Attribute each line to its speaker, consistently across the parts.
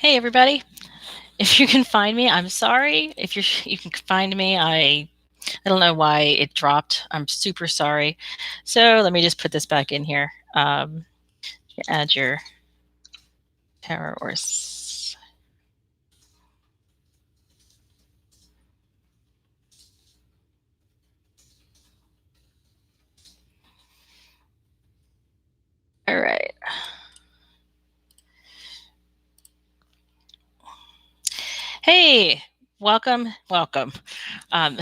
Speaker 1: Hey everybody. If you can find me, I'm sorry. If you can find me, I don't know why it dropped. I'm super sorry. So let me just put this back in here. Add your power or all right. Hey, welcome. Um, I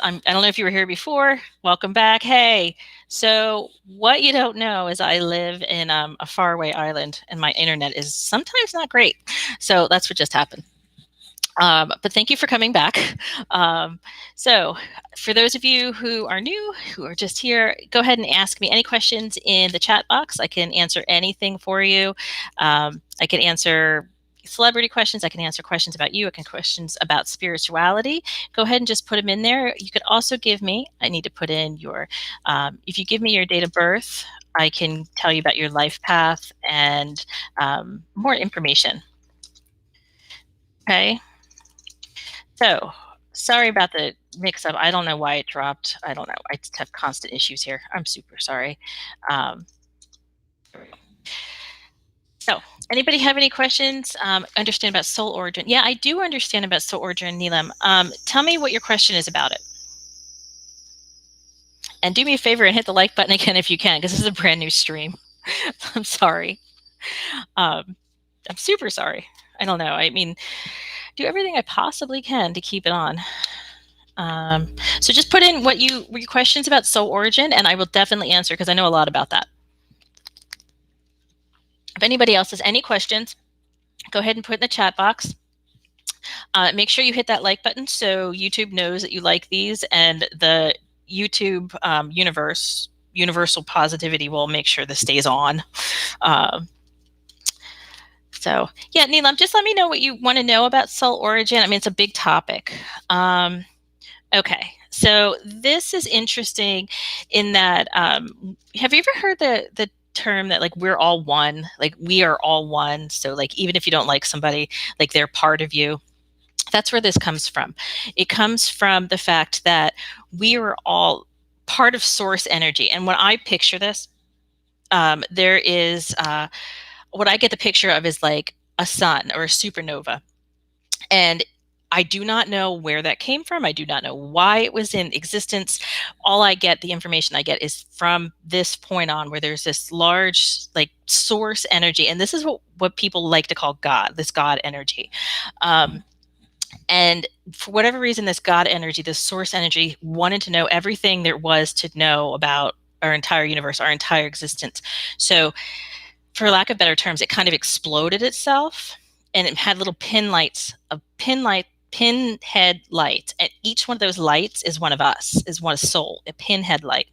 Speaker 1: don't know if you were here before. Welcome back. Hey, so what you don't know is I live in a faraway island, and my internet is sometimes not great. So that's what just happened. But thank you for coming back. Um, so, for those of you who are new, who are just here, go ahead and ask me any questions in the chat box. I can answer anything for you. I can answer celebrity questions. I can answer questions about you. I can questions about spirituality. Go ahead and just put them in there. You could also give me. I need to put in your. If you give me your date of birth, I can tell you about your life path and more information. Okay. So, sorry about the mix up. I don't know why it dropped. I don't know. I just have constant issues here. I'm super sorry. Um, so, anybody have any questions? Understand about soul origin? Yeah, I do understand about soul origin, Neelam. Tell me what your question is about it. And do me a favor and hit the like button again if you can, because this is a brand new stream. I'm sorry. Um, I'm super sorry. I don't know. I mean, do everything I possibly can to keep it on. So just put in what your questions about soul origin, and I will definitely answer because I know a lot about that. If anybody else has any questions, go ahead and put in the chat box. Make sure you hit that like button so YouTube knows that you like these, and the YouTube universal positivity will make sure this stays on. So yeah, Neelam, just let me know what you want to know about soul origin. I mean, it's a big topic. Okay, so this is interesting in that have you ever heard the term that like we're all one, like we are all one, so like even if you don't like somebody, like they're part of you. That's where this comes from. It comes from the fact that we are all part of source energy. And when I picture this, there is what I get the picture of is like a sun or a supernova. And I do not know where that came from. I do not know why it was in existence. All I get, the information I get is from this point on where there's this large like source energy. And this is what people like to call God, this God energy. And for whatever reason, this God energy, this source energy wanted to know everything there was to know about our entire universe, our entire existence. So for lack of better terms, it kind of exploded itself and it had little pinhead lights. And each one of those lights is one of us, is one soul, a pinhead light.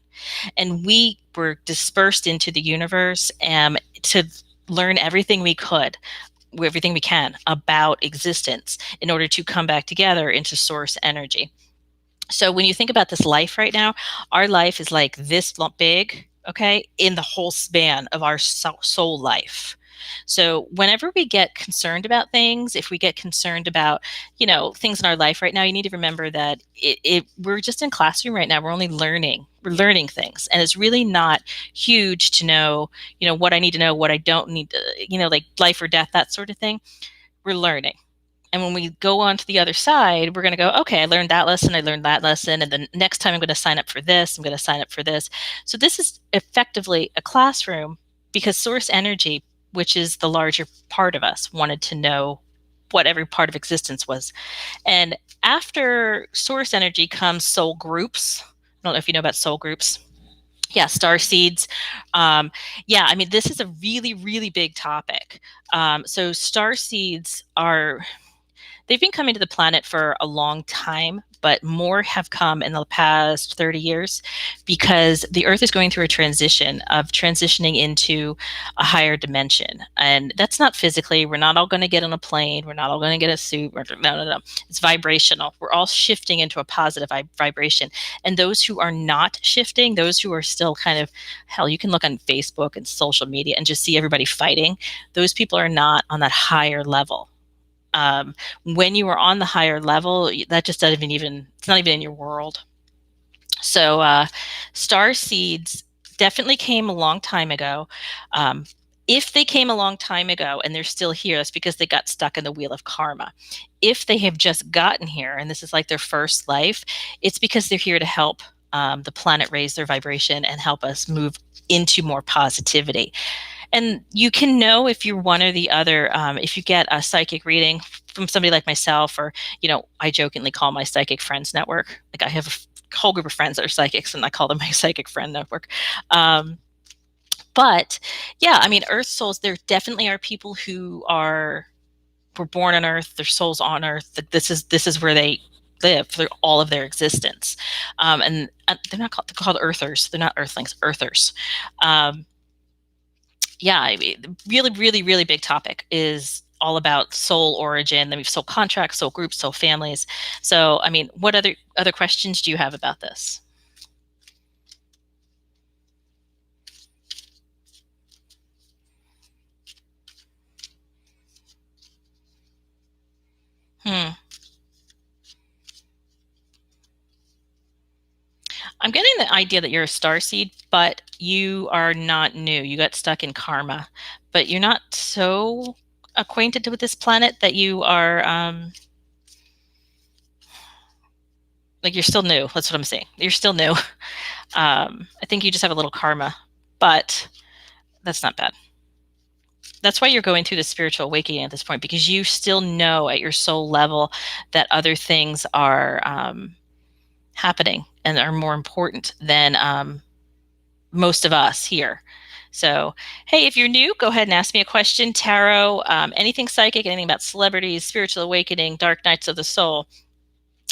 Speaker 1: And we were dispersed into the universe to learn everything we could, everything we can about existence in order to come back together into source energy. So when you think about this life right now, our life is like this big, okay, in the whole span of our soul life. So whenever we get concerned about things, if we get concerned about, things in our life right now, you need to remember that we're just in classroom right now. We're only learning. We're learning things. And it's really not huge to know, what I need to know, what I don't need to, like life or death, that sort of thing. We're learning. And when we go on to the other side, we're going to go, okay, I learned that lesson. I learned that lesson. And then next time I'm going to sign up for this. I'm going to sign up for this. So this is effectively a classroom because source energy, which is the larger part of us, wanted to know what every part of existence was. And after source energy comes soul groups. I don't know if you know about soul groups. Yeah, star seeds. Yeah, I mean, this is a really, really big topic. So star seeds they've been coming to the planet for a long time, but more have come in the past 30 years because the Earth is going through a transition of transitioning into a higher dimension. And that's not physically, we're not all going to get on a plane, we're not all going to get a suit. No. It's vibrational. We're all shifting into a positive vibration. And those who are not shifting, those who are still kind of, hell, you can look on Facebook and social media and just see everybody fighting. Those people are not on that higher level. When you are on the higher level, that just doesn't even, it's not even in your world. So, star seeds definitely came a long time ago. Um, if they came a long time ago and they're still here, that's because they got stuck in the wheel of karma. If they have just gotten here and this is like their first life, it's because they're here to help the planet raise their vibration and help us move into more positivity. And you can know if you're one or the other. If you get a psychic reading from somebody like myself, or, I jokingly call my psychic friends network. Like, I have a whole group of friends that are psychics, and I call them my psychic friend network. Um, but yeah, I mean, Earth souls, there definitely are people who were born on Earth, their souls on Earth. This is where they live for all of their existence. And they're called Earthers. They're not Earthlings, Earthers. Um, yeah, I mean, really, really, really big topic is all about soul origin. Then we've soul contracts, soul groups, soul families. So, I mean, what other questions do you have about this? Hmm. I'm getting the idea that you're a star seed, but you are not new. You got stuck in karma, but you're not so acquainted with this planet that you are like, you're still new. That's what I'm saying. You're still new. I think you just have a little karma, but that's not bad. That's why you're going through the spiritual awakening at this point, because you still know at your soul level that other things are happening and are more important than most of us here. So, hey, if you're new, go ahead and ask me a question. Tarot, anything psychic, anything about celebrities, spiritual awakening, dark nights of the soul.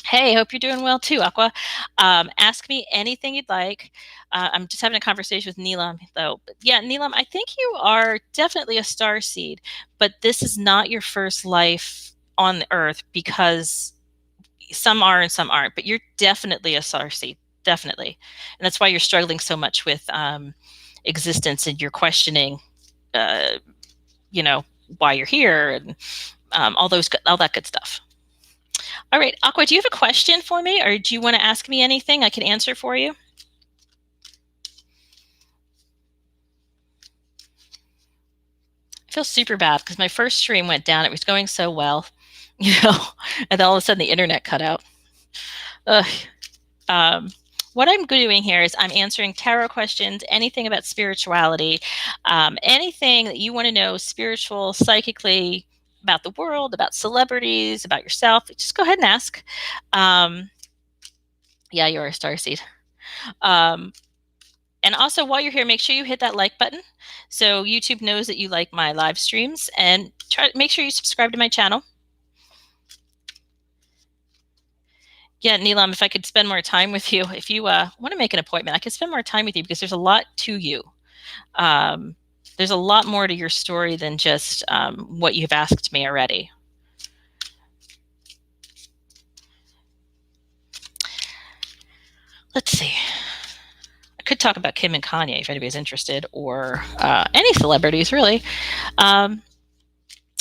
Speaker 1: Hey, hope you're doing well too, Aqua. Ask me anything you'd like. I'm just having a conversation with Neelam, though. But yeah, Neelam, I think you are definitely a star seed, but this is not your first life on the Earth, because some are and some aren't. But you're definitely a star seed, definitely, and that's why you're struggling so much with existence, and you're questioning, uh, you know, why you're here, and all that good stuff. All right, Aqua, do you have a question for me, or do you want to ask me anything I can answer for you? I feel super bad because my first stream went down. It was going so well, you know, and then all of a sudden the internet cut out. Ugh. Um, what I'm doing here is I'm answering tarot questions, anything about spirituality, anything that you want to know, spiritual, psychically, about the world, about celebrities, about yourself. Just go ahead and ask. Um, yeah, you're a starseed. Um, And also, while you're here, make sure you hit that like button so YouTube knows that you like my live streams, and make sure you subscribe to my channel. Yeah, Neelam, if I could spend more time with you, if you want to make an appointment, I could spend more time with you, because there's a lot to you. Um, there's a lot more to your story than just what you've asked me already. Let's see. I could talk about Kim and Kanye if anybody's interested, or any celebrities, really. Um,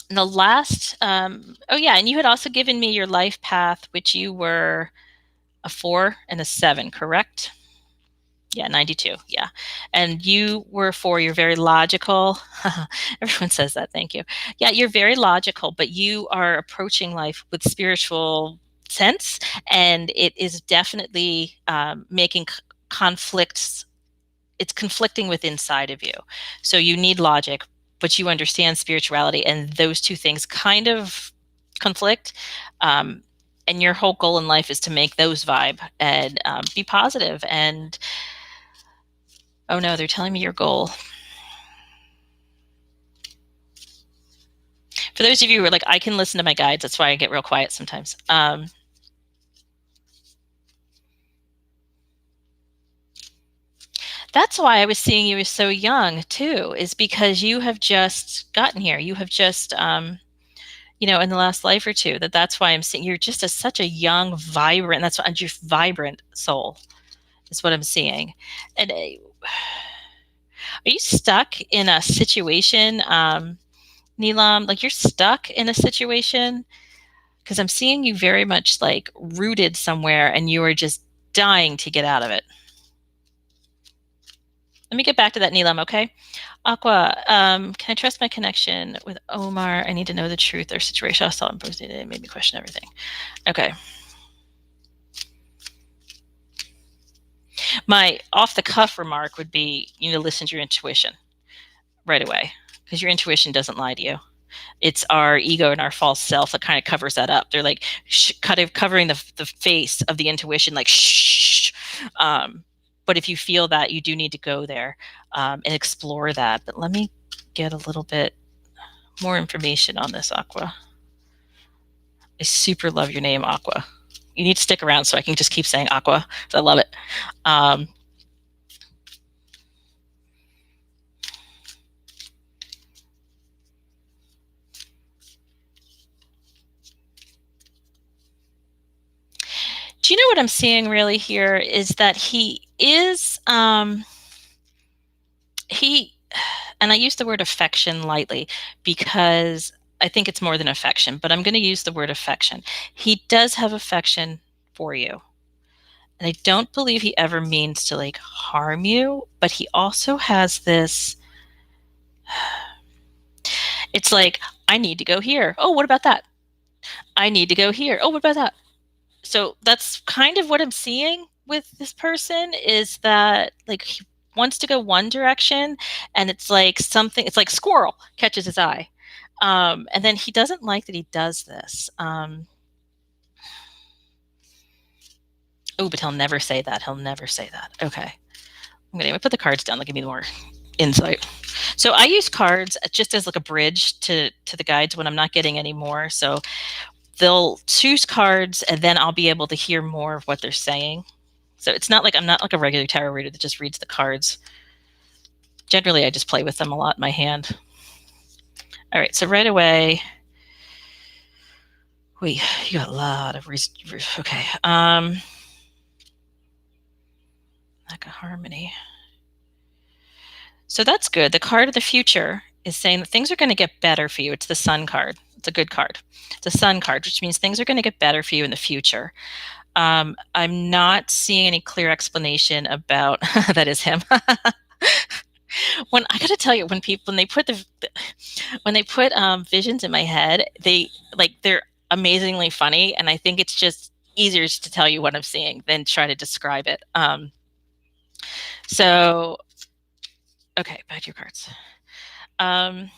Speaker 1: the last, oh yeah, and you had also given me your life path, which you were a 4 and a 7, correct? Yeah, 92. Yeah. And you were a 4, you're very logical. Everyone says that. Thank you. Yeah, you're very logical, but you are approaching life with spiritual sense, and it is definitely making conflicts. It's conflicting with inside of you. So you need logic, but you understand spirituality, and those two things kind of conflict. Um, and your whole goal in life is to make those vibe and be positive. And oh no, they're telling me your goal. For those of you who are like, I can listen to my guides, that's why I get real quiet sometimes. That's why I was seeing you as so young too, is because you have just gotten here. You have just, in the last life or two, that's why I'm seeing you're just such a young, vibrant, that's what you're vibrant soul is what I'm seeing. And are you stuck in a situation, Neelam? Like, you're stuck in a situation because I'm seeing you very much like rooted somewhere and you are just dying to get out of it. Let me get back to that, Neelam, okay? Aqua, can I trust my connection with Omar? I need to know the truth or situation. I saw him posted it. It made me question everything. Okay. My off the cuff remark would be you need to listen to your intuition right away because your intuition doesn't lie to you. It's our ego and our false self that kind of covers that up. They're like kind of covering the face of the intuition, like shh. But if you feel that, you do need to go there and explore that. But let me get a little bit more information on this, Aqua. I super love your name, Aqua. You need to stick around so I can just keep saying Aqua. I love it. Do you know what I'm seeing really here is that he, and I use the word affection lightly because I think it's more than affection, but I'm going to use the word affection. He does have affection for you. And I don't believe he ever means to like harm you, but he also has this, it's like, I need to go here. Oh, what about that? I need to go here. Oh, what about that? So that's kind of what I'm seeing with this person is that like he wants to go one direction and it's like something, it's like squirrel catches his eye. And then he doesn't like that he does this. Oh, but he'll never say that. He'll never say that. Okay. I'm going to put the cards down. They'll give me more insight. So I use cards just as like a bridge to the guides when I'm not getting any more. So they'll choose cards and then I'll be able to hear more of what they're saying. So it's not like I'm not like a regular tarot reader that just reads the cards. Generally, I just play with them a lot in my hand. All right, so right away, you got a lot of okay. Like a harmony. So that's good. The card of the future is saying that things are going to get better for you. It's the Sun card. It's a good card. It's a Sun card, which means things are going to get better for you in the future. I'm not seeing any clear explanation about that is him. When I got to tell you, when they put visions in my head, they're amazingly funny, and I think it's just easier to tell you what I'm seeing than try to describe it. So, okay, back to your cards. I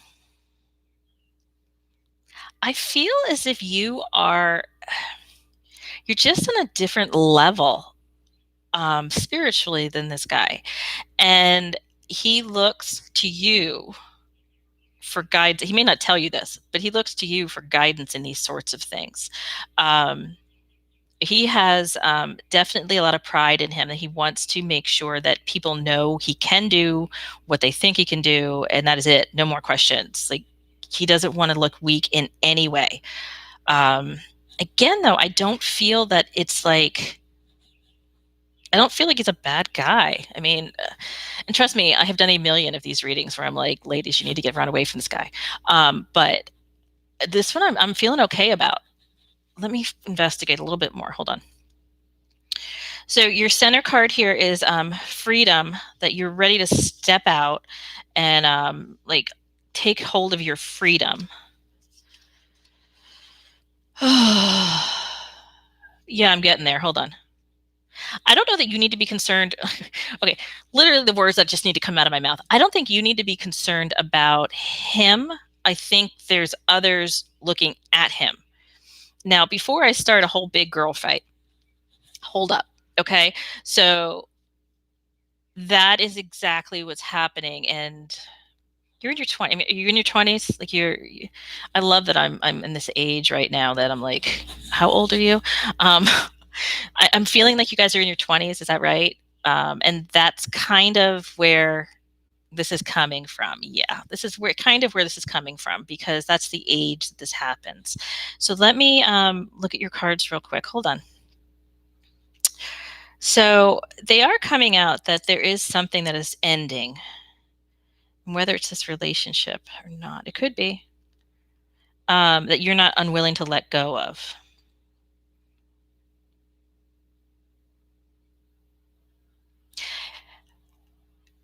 Speaker 1: feel as if you're just on a different level spiritually than this guy, and he looks to you for guidance. He may not tell you this, but he looks to you for guidance in these sorts of things. He has definitely a lot of pride in him that he wants to make sure that people know he can do what they think he can do, and that is it. No more questions. Like he doesn't want to look weak in any way. Again, though, I don't feel that it's like I don't feel like he's a bad guy. I mean, and trust me, I have done a million of these readings where I'm like, ladies, you need to run away from this guy. But this one I'm feeling okay about. Let me investigate a little bit more. Hold on. So your center card here is freedom, that you're ready to step out and like take hold of your freedom. Yeah, I'm getting there. Hold on. I don't know that you need to be concerned. Okay, literally the words that just need to come out of my mouth. I don't think you need to be concerned about him. I think there's others looking at him. Now, before I start a whole big girl fight, hold up. Okay, so that is exactly what's happening, and you're in your 20s. I mean, are you in your 20s? Like I love that I'm in this age right now that I'm like, how old are you? I'm feeling like you guys are in your 20s. Is that right? And that's kind of where this is coming from. Yeah, this is where this is coming from because that's the age that this happens. So let me look at your cards real quick. Hold on. So they are coming out that there is something that is ending, whether it's this relationship or not. It could be. that you're not unwilling to let go of?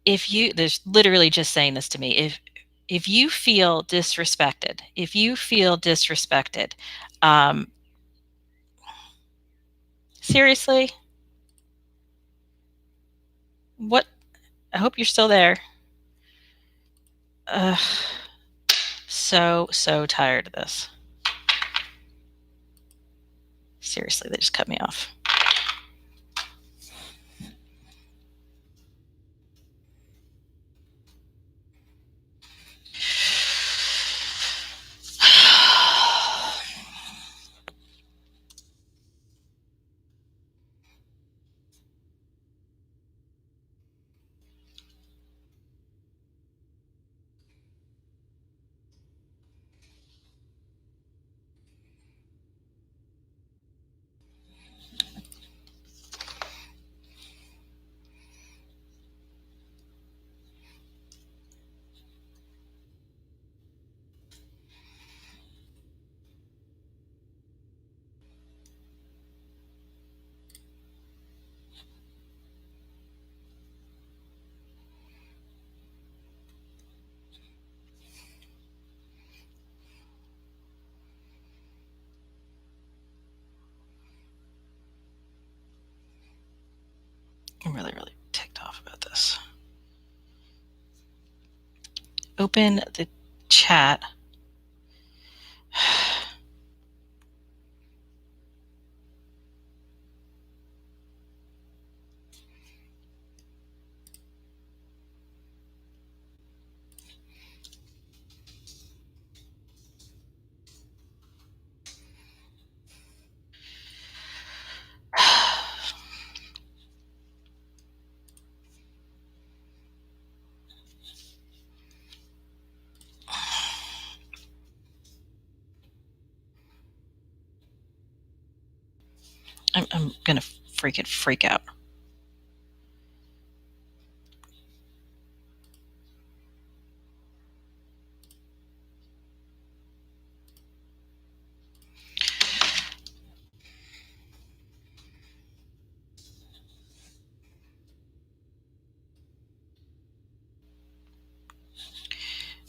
Speaker 1: If you, there's literally just saying this to me, if you feel disrespected, if you feel disrespected, um, seriously, what? I hope you're still there. Ugh, so tired of this. Seriously, they just cut me off. I'm really ticked off about this. Open the chat. I'm gonna freaking freak out.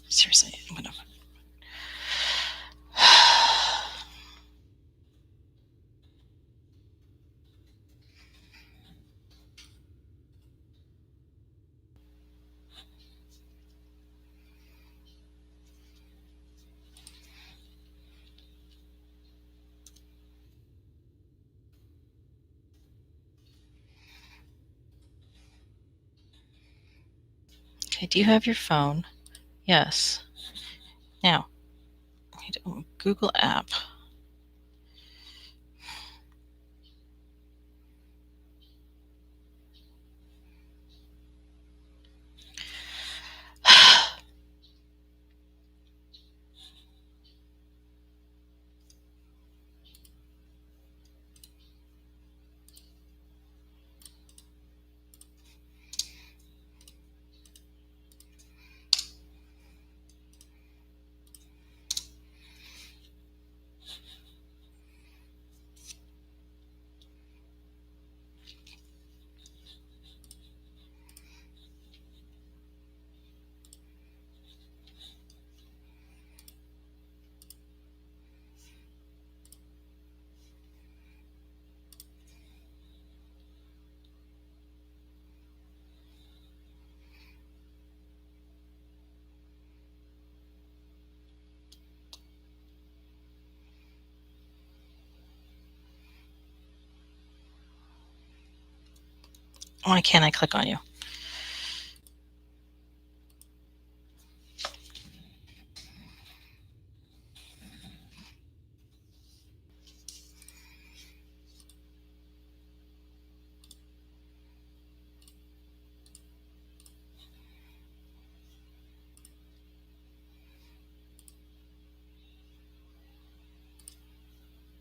Speaker 1: Seriously, I'm gonna. Okay, do you have your phone? Yes. Now, Google app. Why can't I click on you?